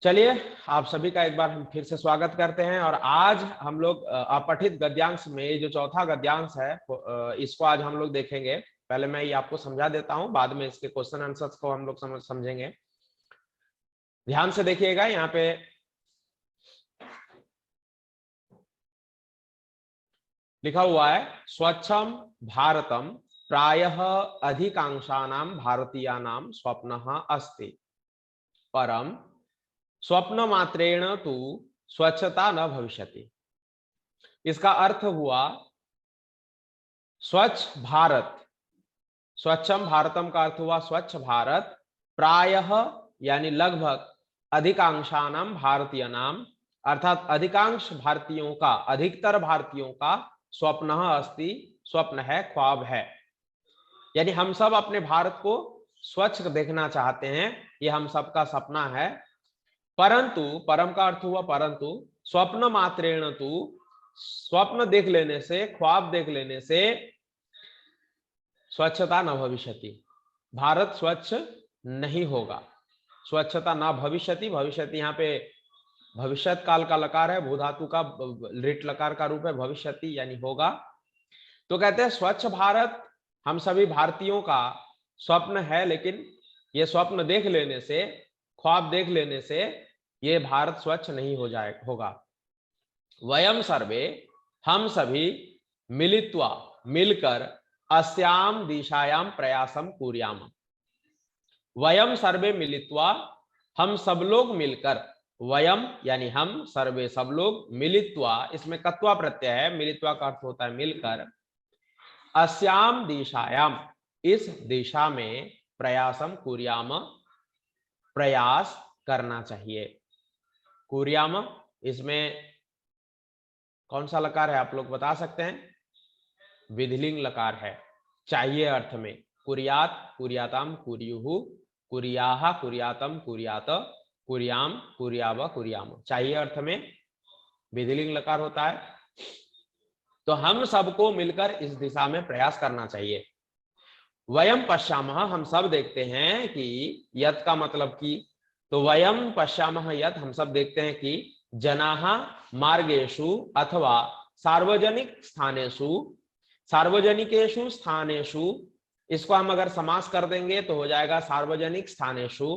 चलिए, आप सभी का एक बार हम फिर से स्वागत करते हैं। और आज हम लोग अपठित गद्यांश में जो चौथा गद्यांश है इसको आज हम लोग देखेंगे। पहले मैं ये आपको समझा देता हूं, बाद में इसके क्वेश्चन आंसर्स को हम लोग समझेंगे। ध्यान से देखिएगा, यहाँ पे लिखा हुआ है स्वच्छम भारतम प्रायः अधिकांशानां भारतीयानां स्वप्नः अस्ति, परम स्वप्न मात्रेण तु स्वच्छता न भविष्यति। इसका अर्थ हुआ स्वच्छ भारत, स्वच्छम भारतम का अर्थ हुआ स्वच्छ भारत, प्रायः यानी लगभग, अधिकांशानाम भारतीय नाम अर्थात अधिकांश भारतीयों का, अधिकतर भारतीयों का स्वप्न अस्ति, स्वप्न है, ख्वाब है। यानी हम सब अपने भारत को स्वच्छ देखना चाहते हैं, ये हम सबका सपना है। परंतु, परम का अर्थ हुआ परंतु, स्वप्न मात्रेण तु, स्वप्न देख लेने से, ख्वाब देख लेने से स्वच्छता न भविष्यति, भारत स्वच्छ नहीं होगा। स्वच्छता न भविष्यति, भविष्यति यहाँ पे भविष्यत काल का लकार है, भू धातु का लिट लकार का रूप है भविष्यति, यानी होगा। तो कहते हैं स्वच्छ भारत हम सभी भारतीयों का स्वप्न है, लेकिन ये स्वप्न देख लेने से, ख्वाब देख लेने से ये भारत स्वच्छ नहीं हो जाए होगा। वयम सर्वे, हम सभी, मिलित्वा मिलकर, अस्याम दिशायाम प्रयासम कुर्याम। वयम सर्वे मिलित्वा, हम सब लोग मिलकर, वयम यानी हम, सर्वे सब लोग, मिलित्वा इसमें कत्वा प्रत्यय है, मिलित्वा का अर्थ होता है मिलकर, अस्याम दिशायाम इस दिशा में, प्रयासम कुर्याम प्रयास करना चाहिए। कुर्याम इसमें कौन सा लकार है आप लोग बता सकते हैं? विधिलिंग लकार है, चाहिए अर्थ में। कुर्यात, कुर्याताम, कुर्युहु, कुर्याहा, कुर्यातम, कुर्यात, कुर्याम, कुर्याव, कुर्याम, चाहिए अर्थ में विधिलिंग लकार होता है। तो हम सबको मिलकर इस दिशा में प्रयास करना चाहिए। वयम पश्यामः, हम सब देखते हैं कि, यत का मतलब कि, तो वयम पश्यामः यत, हम सब देखते हैं कि, जनाः मार्गेषु अथवा सार्वजनिक स्थानेषु, सार्वजनिकेषु स्थानेषु, इसको हम अगर समास कर देंगे तो हो जाएगा सार्वजनिक स्थानेषु,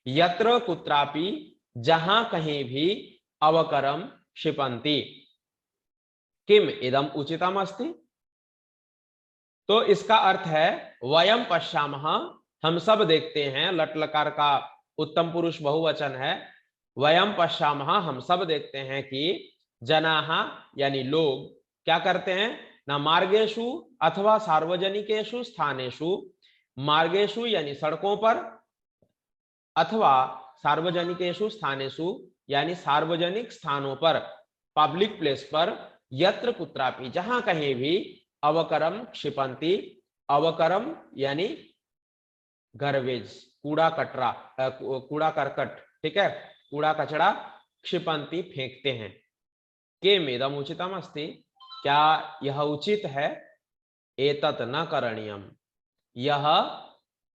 यत्र कुत्रापि, जहां कहीं भी, अवकरम क्षिपन्ति, किम इदम उचितम अस्ति। तो इसका अर्थ है वयम पश्यामः, हम सब देखते हैं, लट लकार का उत्तम पुरुष बहुवचन है। वयम पश्यामः, हम सब देखते हैं कि, जनाः यानी लोग क्या करते हैं ना, मार्गेषु अथवा सार्वजनिकेषु स्थानेषु, मार्गेषु यानी सड़कों पर, अथवा सार्वजनिकेषु स्थानेषु यानी सार्वजनिक स्थानों पर, पब्लिक प्लेस पर, यत्र कुत्रापि जहां कहीं भी, अवकरम क्षिपन्ति, अवकरम यानी गार्बेज, कूड़ा कचरा, कूड़ा करकट, ठीक है, कूड़ा कचरा, क्षिपन्ति फेंकते हैं। किम इदम उचितम अस्ति, क्या यह उचित है? एतत् न करणीयम, यह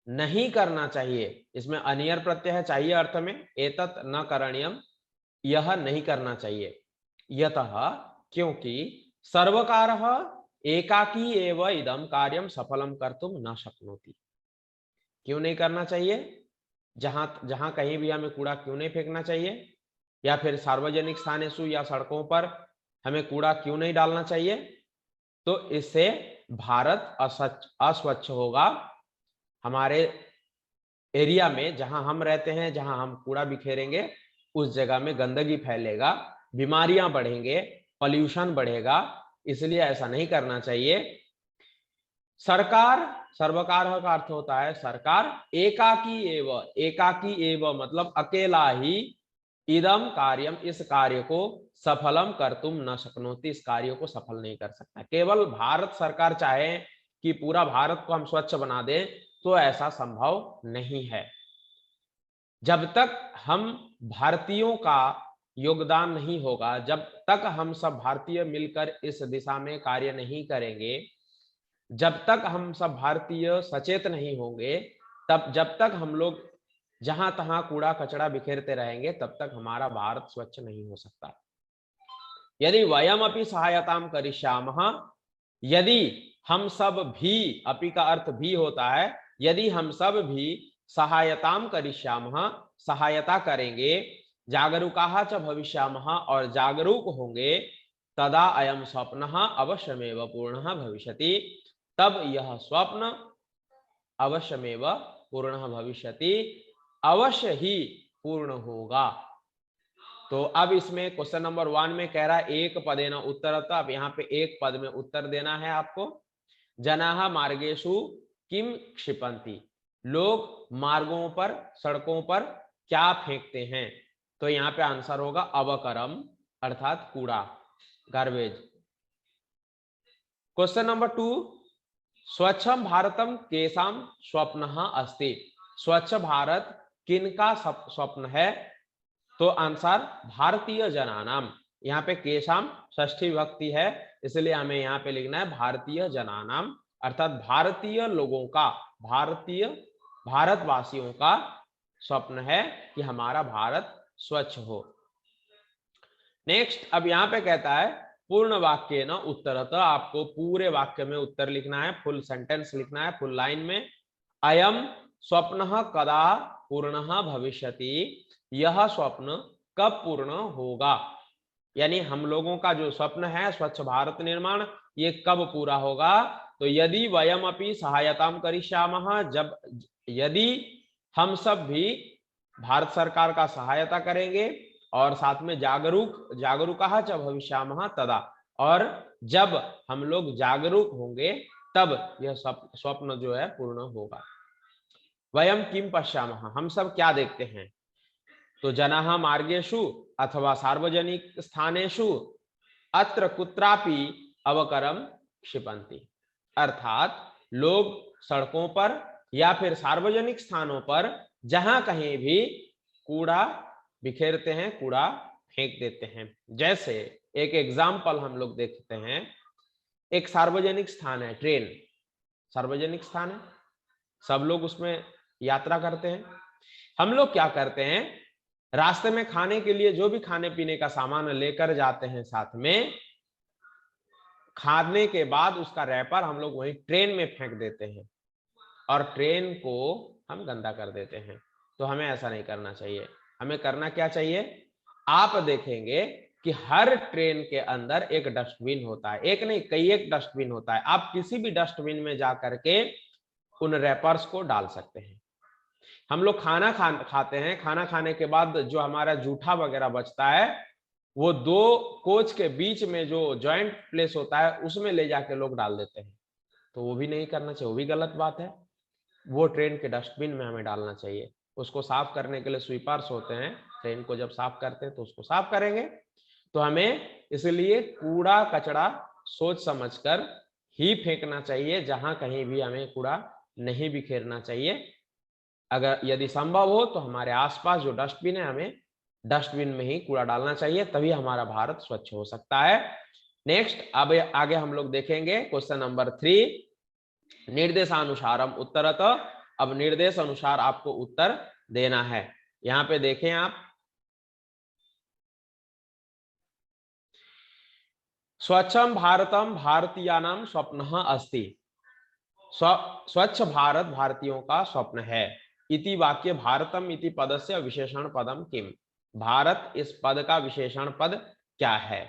नहीं करना चाहिए। इसमें अनियर प्रत्यय है, चाहिए अर्थ में, एतत् न करणीयम, यह नहीं करना चाहिए। यतः क्योंकि, सर्वकारः एकाकी एव इदम कार्यम सफलम कर्तुम न शक्नोति। क्यों नहीं करना चाहिए? जहां कहीं भी हमें कूड़ा क्यों नहीं फेंकना चाहिए, या फिर सार्वजनिक स्थानेषु या सड़कों पर हमें कूड़ा क्यों नहीं डालना चाहिए? तो इससे भारत अस्वच्छ होगा। हमारे एरिया में जहां हम रहते हैं, जहां हम कूड़ा बिखेरेंगे, उस जगह में गंदगी फैलेगा, बीमारियां बढ़ेंगे, पॉल्यूशन बढ़ेगा, इसलिए ऐसा नहीं करना चाहिए। सरकार, सर्वकार का अर्थ होता है सरकार, एकाकी एव, एकाकी एव मतलब अकेला ही, इदम कार्यम इस कार्य को, सफलम कर्तुम न शक्नोति इस कार्य को सफल नहीं कर सकता। केवल भारत सरकार चाहे कि पूरा भारत को हम स्वच्छ बना दें तो ऐसा संभव नहीं है। जब तक हम भारतीयों का योगदान नहीं होगा, जब तक हम सब भारतीय मिलकर इस दिशा में कार्य नहीं करेंगे, जब तक हम सब भारतीय सचेत नहीं होंगे, तब जब तक हम लोग जहां तहां कूड़ा कचरा बिखेरते रहेंगे तब तक हमारा भारत स्वच्छ नहीं हो सकता। यदि वयम अपि सहायताम करिष्यामः, यदि हम सब भी, अपि का अर्थ भी होता है, यदि हम सब भी सहायताम करिष्यामः, सहायता करेंगे, जागरूकाः च भविष्यामः, और जागरूक होंगे, तदा अयम स्वप्नः अवश्यमेव पूर्णः भविष्यति, तब यह स्वप्न अवश्यमेव पूर्णः भविष्यति, अवश्य ही पूर्ण होगा। तो अब इसमें क्वेश्चन नंबर 1 में कह रहा है एक पदेन उत्तरतः, अब यहाँ पे एक पद में उत्तर देना है आपको। जनाः मार्गेषु किम क्षिपन्ति, लोग मार्गों पर, सड़कों पर क्या फेंकते हैं? तो यहाँ पे आंसर होगा अवकरम, अर्थात कूड़ा, गार्बेज। क्वेश्चन नंबर 2, स्वच्छम भारतम केसाम स्वप्नः अस्ति, स्वच्छ भारत किनका स्वप्न है? तो आंसर भारतीय जनानाम, यहाँ पे केशाम षष्ठी विभक्ति है, इसलिए हमें यहाँ पे लिखना है भारतीय जनानाम, अर्थात भारतीय लोगों का, भारतीय भारतवासियों का स्वप्न है कि हमारा भारत स्वच्छ हो। नेक्स्ट, अब यहाँ पे कहता है पूर्ण वाक्य न उत्तरतः, आपको पूरे वाक्य में उत्तर लिखना है, फुल सेंटेंस लिखना है, फुल लाइन में। अयम स्वप्नः कदा पूर्णः भविष्यति, यह स्वप्न कब पूर्ण होगा? यानी हम लोगों का जो स्वप्न है स्वच्छ भारत निर्माण, ये कब पूरा होगा? तो यदि वयम अपि सहायताम करिष्यामः, जब, यदि हम सब भी भारत सरकार का सहायता करेंगे, और साथ में जागरूकाः च भविष्यामः तदा, और जब हम लोग जागरूक होंगे तब यह स्वप्न जो है पूर्ण होगा। वयम किम पश्यामः, हम सब क्या देखते हैं? तो जनाः मार्गेषु अथवा सार्वजनिक स्थानेषु अत्र कुत्रापि अवकरम क्षिपन्ति, अर्थात लोग सड़कों पर या फिर सार्वजनिक स्थानों पर जहां कहीं भी कूड़ा बिखेरते हैं, कूड़ा फेंक देते हैं। जैसे एक एग्जाम्पल हम लोग देखते हैं, एक सार्वजनिक स्थान है, ट्रेन सार्वजनिक स्थान है, सब लोग उसमें यात्रा करते हैं। हम लोग क्या करते हैं, रास्ते में खाने के लिए जो भी खाने पीने का सामान लेकर जाते हैं, साथ में खाने के बाद उसका रैपर हम लोग वहीं ट्रेन में फेंक देते हैं और ट्रेन को हम गंदा कर देते हैं। तो हमें ऐसा नहीं करना चाहिए। हमें करना क्या चाहिए, आप देखेंगे कि हर ट्रेन के अंदर एक डस्टबिन होता है, एक नहीं कई एक डस्टबिन होता है। आप किसी भी डस्टबिन में जा करके उन रैपर्स को डाल सकते हैं। हम लोग खाना खाते हैं, खाना खाने के बाद जो हमारा जूठा वगैरह बचता है, वो दो कोच के बीच में जो जॉइंट प्लेस होता है उसमें ले जाके लोग डाल देते हैं। तो वो भी नहीं करना चाहिए, वो भी गलत बात है। वो ट्रेन के डस्टबिन में हमें डालना चाहिए। उसको साफ करने के लिए स्वीपर्स होते हैं, ट्रेन को जब साफ करते हैं तो उसको साफ करेंगे। तो हमें इसलिए कूड़ा कचरा सोच समझकर ही फेंकना चाहिए, जहां कहीं भी हमें कूड़ा नहीं बिखेरना चाहिए। अगर यदि संभव हो तो हमारे आसपास जो डस्टबिन है, हमें डस्टबिन में ही कूड़ा डालना चाहिए, तभी हमारा भारत स्वच्छ हो सकता है। नेक्स्ट, अब आगे हम लोग देखेंगे क्वेश्चन नंबर 3, निर्देशानुसारम उत्तरतः। अब निर्देश अनुसार आपको उत्तर देना है। यहां पे देखें आप, स्वच्छम भारतम भारतीयानाम स्वप्नः अस्ति, स्वच्छ भारत भारतीयों का स्वप्न है। इति वाक्य भारतम इति पदस्य विशेषण पदम किम, भारत इस पद का विशेषण पद क्या है?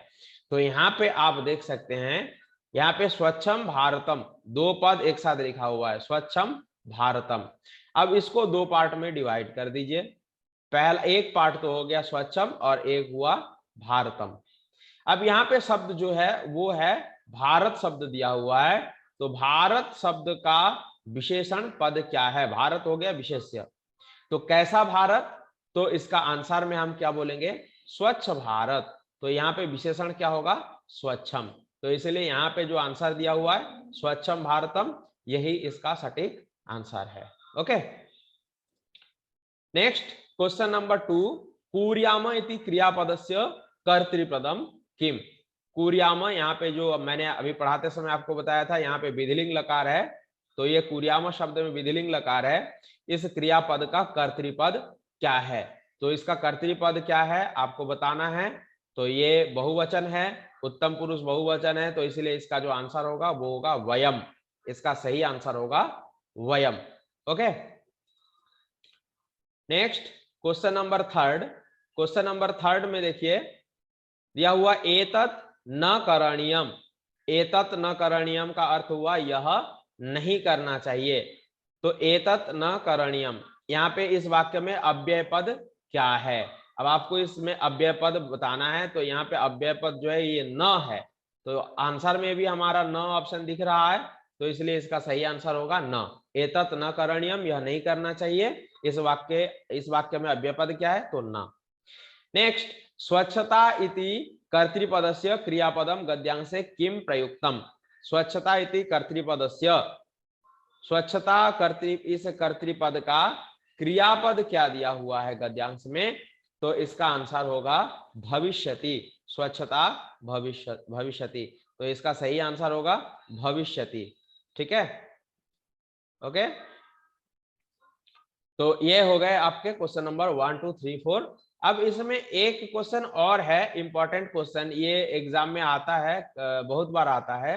तो यहाँ पे आप देख सकते हैं, यहाँ पे स्वच्छम भारतम, दो पद एक साथ लिखा हुआ है, स्वच्छम भारतम। अब इसको दो पार्ट में डिवाइड कर दीजिए। पहला एक पार्ट तो हो गया स्वच्छम और एक हुआ भारतम। अब यहाँ पे शब्द जो है वो है भारत शब्द दिया हुआ है, तो भारत शब्द का विशेषण पद क्या है? भारत हो गया विशेष्य, तो कैसा भारत? तो इसका आंसर में हम क्या बोलेंगे, स्वच्छ भारत। तो यहाँ पे विशेषण क्या होगा, स्वच्छम। तो इसलिए यहाँ पे जो आंसर दिया हुआ है स्वच्छम भारतम, यही इसका सटीक आंसर है। ओके, नेक्स्ट क्वेश्चन नंबर 2, कूर्याम इति क्रियापदस्य कर्तृपदम किम। कूर्याम, यहाँ पे जो मैंने अभी पढ़ाते समय आपको बताया था, यहाँ पे विधिलिंग लकार है, तो ये कुर्याम शब्द में विधिलिंग लकार है, इस क्रियापद का कर्तृपद क्या है? तो इसका कर्तृपद क्या है आपको बताना है। तो ये बहुवचन है, उत्तम पुरुष बहुवचन है, तो इसलिए इसका जो आंसर होगा वो होगा वयम। इसका सही आंसर होगा वयम। Okay, next question number third. Question number third में देखिए दिया हुआ एतत् न करणीयम। एतत् न करणीयम का अर्थ हुआ यह नहीं करना चाहिए। तो एतत् न करणीयम, यहाँ पे इस वाक्य में अव्यय पद क्या है? अब आपको इसमें अव्यय पद बताना है। तो यहाँ पे अव्यय पद जो है ये न है, तो आंसर में भी हमारा न ऑप्शन दिख रहा है, तो इसलिए इसका सही आंसर होगा न। एतत् न करणीयम, यह नहीं करना चाहिए। इस वाक्य में अव्यय पद क्या है? तो न। नेक्स्ट, स्वच्छता इति कर्तृपदस्य क्रियापदम गद्यांशे किम प्रयुक्तम। स्वच्छता इति कर्तृपदस्य, स्वच्छता इस कर्तृपद का क्रियापद क्या दिया हुआ है गद्यांश में? तो इसका आंसर होगा भविष्यति। स्वच्छता भविष्यति, तो इसका सही आंसर होगा भविष्यति। ठीक है, ओके। तो ये हो गए आपके क्वेश्चन नंबर 1 2 3 4। अब इसमें एक क्वेश्चन और है, इंपॉर्टेंट क्वेश्चन, ये एग्जाम में आता है, बहुत बार आता है।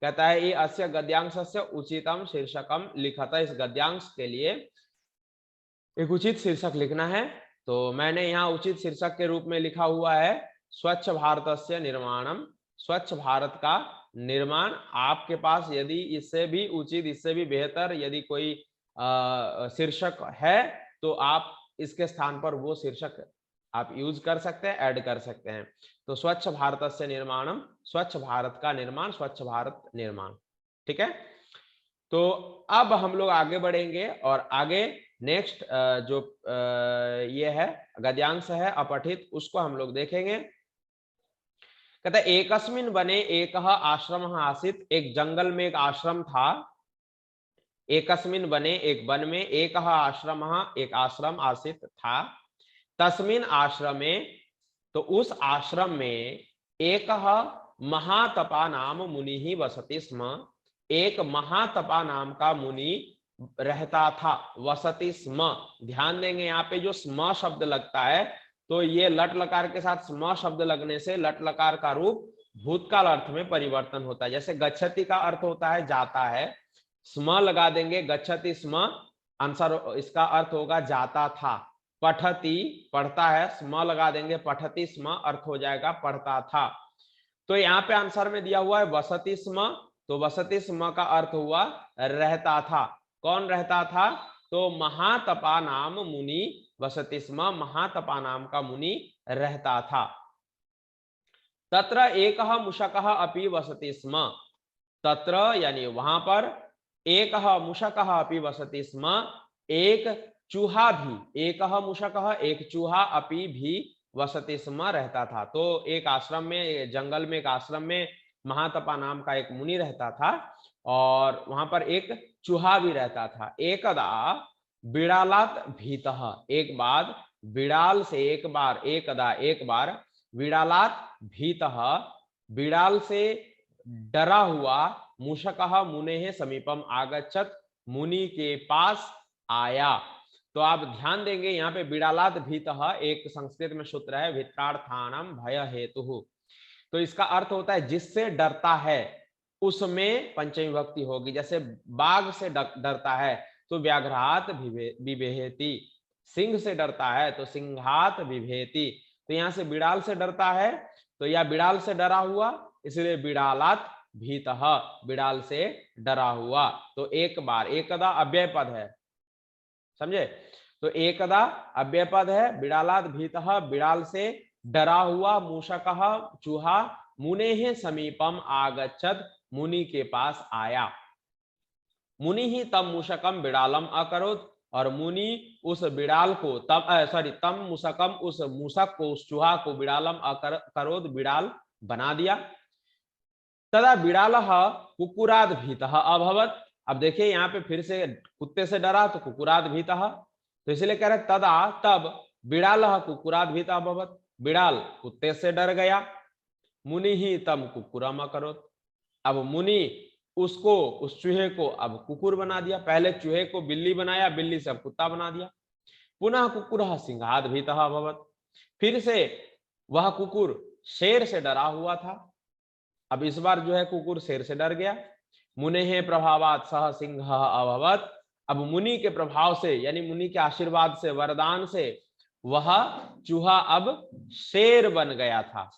कहता है ये अस्य गद्यांशस्य उचितम शीर्षकम लिखता। इस गद्यांश के लिए एक उचित शीर्षक लिखना है। तो मैंने यहाँ उचित शीर्षक के रूप में लिखा हुआ है स्वच्छ भारतस्य निर्माणम। स्वच्छ भारत का निर्माण। आपके पास यदि इससे भी उचित, इससे भी बेहतर यदि कोई शीर्षक है तो आप इसके स्थान पर वो शीर्षक आप यूज कर सकते हैं, ऐड कर सकते हैं। तो स्वच्छ भारतस्य निर्माणम, स्वच्छ भारत का निर्माण, स्वच्छ भारत निर्माण। ठीक है, तो अब हम लोग आगे बढ़ेंगे और आगे नेक्स्ट जो ये है गद्यांश है अपठित, उसको हम लोग देखेंगे। कहता है एकस्मिन वने एक आश्रम आसीत। एक जंगल में एक आश्रम था। एकस्मिन वने, एक वन में, एक आश्रम, एक आश्रम आसीत था। तस्मिन आश्रमे, तो उस आश्रम में एक महातपा नाम मुनि ही वसति स्म। एक महातपा नाम का मुनि रहता था, वसति स्म। ध्यान देंगे यहाँ पे जो स्म शब्द लगता है, तो ये लट लकार के साथ स्म शब्द लगने से लट लकार का रूप भूतकाल अर्थ में परिवर्तन होता है। जैसे गच्छति का अर्थ होता है जाता है, स्म लगा देंगे गच्छति स्म, आंसर इसका अर्थ होगा जाता था। पठति पढ़ता है, स्म लगा देंगे पठति स्म, अर्थ हो जाएगा पढ़ता था। तो यहाँ पे आंसर में दिया हुआ है वसति स्म, तो वसति स्म का अर्थ हुआ रहता था। कौन रहता था? तो महातपा नाम मुनि वसति स्म, महातपा नाम का मुनि रहता था। तत्र एक मूषकः अपि वसति स्म। तत्र यानी वहां पर, एक मूषकः अपि वसति स्म, एक चूहा भी, एक मूषकः एक चूहा अपि भी वसति स्म रहता था। तो एक आश्रम में, जंगल में एक आश्रम में महातपा नाम का एक मुनि रहता था और वहां पर एक चूहा भी रहता था। एकदा बिड़ालात भीतः, एक बार बिड़ाल से, एकदा एक बार बिड़ालात भीतः, बिड़ाल से डरा हुआ, मूषकः मुनेः समीपम आगच्छत, मुनि के पास आया। तो आप ध्यान देंगे यहाँ पे बिड़ालात भीतः एक संस्कृत में सूत्र है भित्रार्थानाम भय हेतु। तो इसका अर्थ होता है जिससे डरता है, उसमें पंचमी विभक्ति होगी। जैसे बाघ से डरता है तो व्याघ्रात विभेति, सिंह से डरता है तो सिंहात विभेति। तो यहाँ से बिड़ाल से डरता है, तो यह बिड़ाल से डरा हुआ, इसलिए बिड़ालात भीतः, बिड़ाल से डरा हुआ। तो एक बार, एकदा अव्यय पद है, समझे? तो एकदा अव्यय पद है, बिड़ालात भीतः बिड़ाल से डरा हुआ, मूषकः चूहा, मुनेः समीपम आगच्छत मुनि के पास आया। मुनि ही तम मूषकम बिड़ालम अकरोत, और मुनि उस बिड़ाल को तम मूषकम, उस मूषक को, उस चूहा को, बिड़ालम अकरोत बिड़ाल बना दिया। तदा बिड़ालः कुक्कुराद भीतः अभवत। अब देखिए यहाँ पे फिर से कुत्ते से डरा तो कुक्कुराद भीतः, तो इसलिए कह रहे तदा तब बिड़ालः कुक्कुराद भीतः अभवत, बिड़ाल कुत्ते से डर गया। मुनि ही तम कुक्कुरम अकरोत, अब मुनि उसको, उस चूहे को अब कुकुर बना दिया। पहले चूहे को बिल्ली बनाया, बिल्ली से अब कुत्ता बना दिया। पुनः कुकुरः सिंहाद भीतः अभवत्, फिर से वह कुकुर शेर से डरा हुआ था। अब इस बार जो है कुकुर शेर से डर गया। मुनेः प्रभावात् सः सिंहः अभवत्, अब मुनि के प्रभाव से यानी मुनि के आशीर्वाद से, वरदान से वह चूहा अब शेर बन गया था।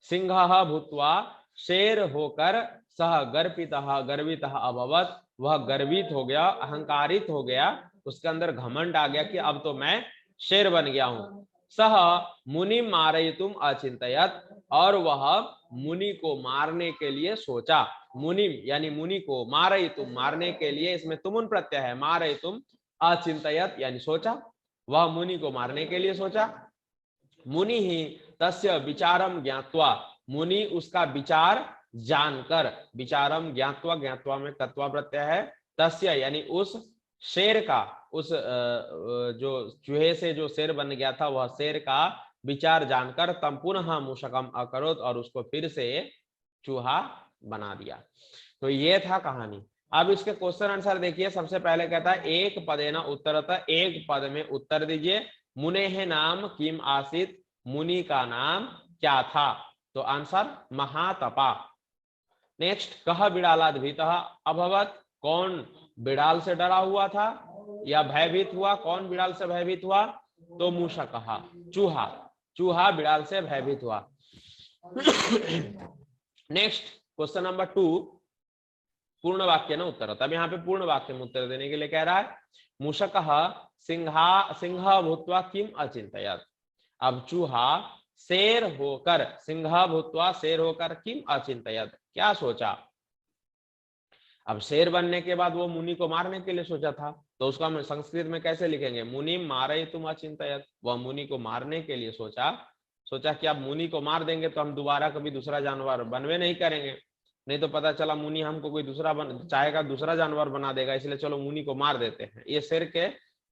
सिंहः भूत्वा, शेर होकर, सह गर्वितः गर्वितः अभवत्, वह गर्वित हो गया, अहंकारित हो गया, उसके अंदर घमंड आ गया कि अब तो मैं शेर बन गया हूं। सह मुनि मारयितुम अचिंतयत्, और वह मुनि को मारने के लिए सोचा। मुनि यानी मुनि को, मारयितुम मारने के लिए, इसमें तुमुन प्रत्यय है, मारयितुम अचिंतयत् यानी सोचा, वह मुनि को मारने के लिए सोचा। मुनि ही तस्य विचारम ज्ञात्वा, मुनि उसका विचार जानकर, विचारम ज्ञात्वा, ज्ञात्वा में तत्वा प्रत्यय है, तस्य यानी उस शेर का, उस जो चूहे से जो शेर बन गया था वह शेर का विचार जानकर तम पुनः मूषकम अकरोत, और उसको फिर से चूहा बना दिया। तो ये था कहानी। अब इसके क्वेश्चन आंसर देखिए। सबसे पहले कहता है एक पदेन उत्तरतः, एक पद में उत्तर दीजिए। मुनेः नाम किम आसीत, मुनि का नाम क्या था? तो आंसर महातपा। नेक्स्ट, कह बिड़ालाद भीतः अभवत, कौन बिड़ाल से डरा हुआ था या भयभीत हुआ? कौन बिड़ाल से भयभीत हुआ? तो मूषकः, चूहा, चूहा बिड़ाल से भयभीत हुआ। नेक्स्ट क्वेश्चन नंबर 2, पूर्ण वाक्य न उत्तर। तब यहाँ पे पूर्ण वाक्य में उत्तर देने के लिए कह रहा है मूषकः सिंह भूत्वा किम अचिंतयत्, अब चूहा शेर होकर, सिंह भूत्वा शेर होकर, किम अचिंतयत् क्या सोचा? अब शेर बनने के बाद वो मुनि को मारने के लिए सोचा था, तो उसका हम संस्कृत में कैसे लिखेंगे? मुनि मारयितुम अचिंतयत्, वह मुनि को मारने के लिए सोचा कि अब मुनि को मार देंगे तो हम दोबारा कभी दूसरा जानवर बनवे नहीं करेंगे, नहीं तो पता चला मुनि हमको कोई दूसरा चाहेगा, दूसरा जानवर बना देगा, इसलिए चलो मुनि को मार देते हैं। ये शेर के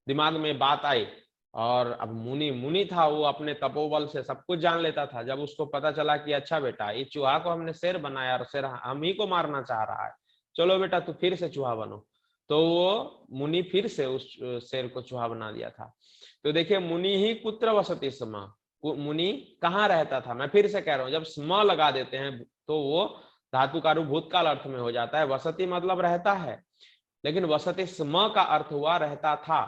दिमाग में बात आई, और अब मुनि था, वो अपने तपोबल से सब कुछ जान लेता था। जब उसको पता चला कि अच्छा बेटा, ये चूहा को हमने शेर बनाया और शेर हम ही को मारना चाह रहा है, चलो बेटा तू फिर से चूहा बनो, तो वो मुनि फिर से उस शेर को चूहा बना दिया था। तो देखिए, मुनि ही कुत्र वसति स्म, मुनि कहाँ रहता था? मैं फिर से कह रहा हूँ, जब स्म लगा देते हैं तो वो धातु का रूप भूतकाल अर्थ में हो जाता है। वसति मतलब रहता है, लेकिन वसति स्म का अर्थ हुआ रहता था।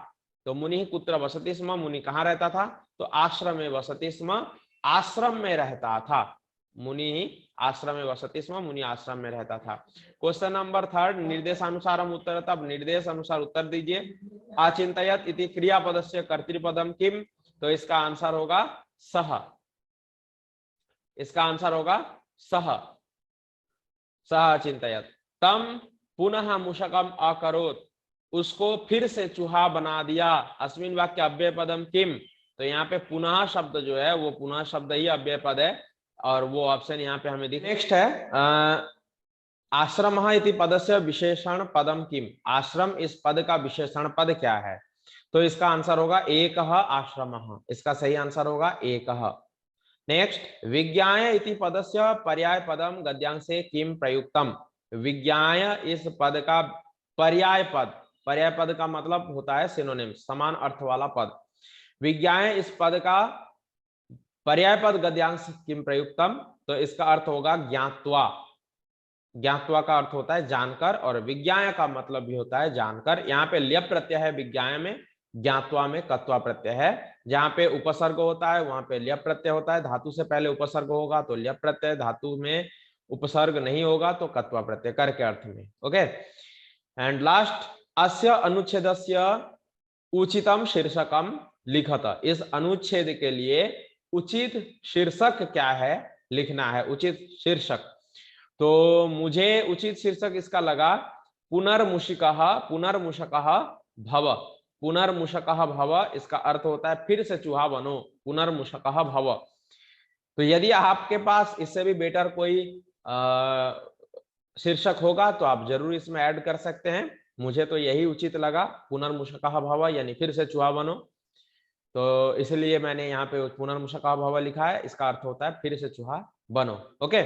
तो मुनि कुत्र वसति स्म, मुनि कहाँ रहता था? तो आश्रम में वसति स्म, आश्रम में रहता था। मुनि आश्रम में वसति स्म, मुनि आश्रम में रहता था। क्वेश्चन नंबर 3, निर्देशानुसारम उत्तर। तब निर्देश अनुसार उत्तर दीजिए। अचिंतयत इति क्रियापदस्य कर्तृपदम किम, तो इसका आंसर होगा सह, इसका आंसर होगा सह, सह अचिंतयत। तम पुनः मूषकम अकरोत, उसको फिर से चूहा बना दिया। अस्मिन वाक्य अव्यय पदम किम, तो यहाँ पे पुनः शब्द जो है वो पुनः शब्द ही अव्यय पद है, और वो ऑप्शन यहाँ पे हमें दिख। नेक्स्ट है आश्रम इति पदस्य विशेषण पदम किम, आश्रम इस पद का विशेषण पद क्या है? तो इसका आंसर होगा एकः आश्रमः, इसका सही आंसर होगा एकः। नेक्स्ट, विज्ञाय इति पदस्य पर्याय पदम गद्यांशे किम प्रयुक्तम, विज्ञाय इस पद का पर्याय पद, पर्याय पद का मतलब होता है सिनोनिम, समान अर्थ वाला पद। विज्ञाय इस पद का पर्याय पद गद्यांश किम प्रयुक्तम, तो इसका अर्थ होगा ज्ञात्वा, ज्ञात्वा का अर्थ होता है जानकर, और विज्ञाय का मतलब भी होता है जानकर। यहाँ पे ल्यप प्रत्यय है विज्ञाय में, ज्ञात्वा में कत्वा प्रत्यय है। जहाँ पे उपसर्ग होता है वहां पे ल्यप प्रत्यय होता है, धातु से पहले उपसर्ग होगा तो ल्यप प्रत्यय, धातु में उपसर्ग नहीं होगा तो कत्वा प्रत्यय, कर के अर्थ में। ओके, एंड लास्ट, अस्य अनुच्छेदस्य उचितम शीर्षकम लिखत, इस अनुच्छेद के लिए उचित शीर्षक क्या है लिखना है, उचित शीर्षक। तो मुझे उचित शीर्षक इसका लगा पुनर्मूषिकः, पुनर्मूषकः भव, पुनर्मूषकः भव, इसका अर्थ होता है फिर से चूहा बनो, पुनर्मूषकः भव। तो यदि आपके पास इससे भी बेटर कोई शीर्षक होगा तो आप जरूर इसमें ऐड कर सकते हैं। मुझे तो यही उचित लगा, पुनर्मूषकः भव यानी फिर से चूहा बनो, तो इसलिए मैंने यहाँ पे पुनर्मूषकः भव लिखा है, इसका अर्थ होता है फिर से चूहा बनो। ओके,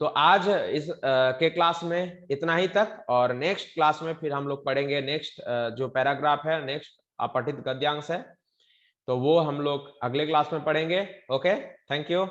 तो आज इस के क्लास में इतना ही तक, और नेक्स्ट क्लास में फिर हम लोग पढ़ेंगे नेक्स्ट जो पैराग्राफ है, नेक्स्ट अपठित गद्यांश है, तो वो हम लोग अगले क्लास में पढ़ेंगे। Okay, thank you.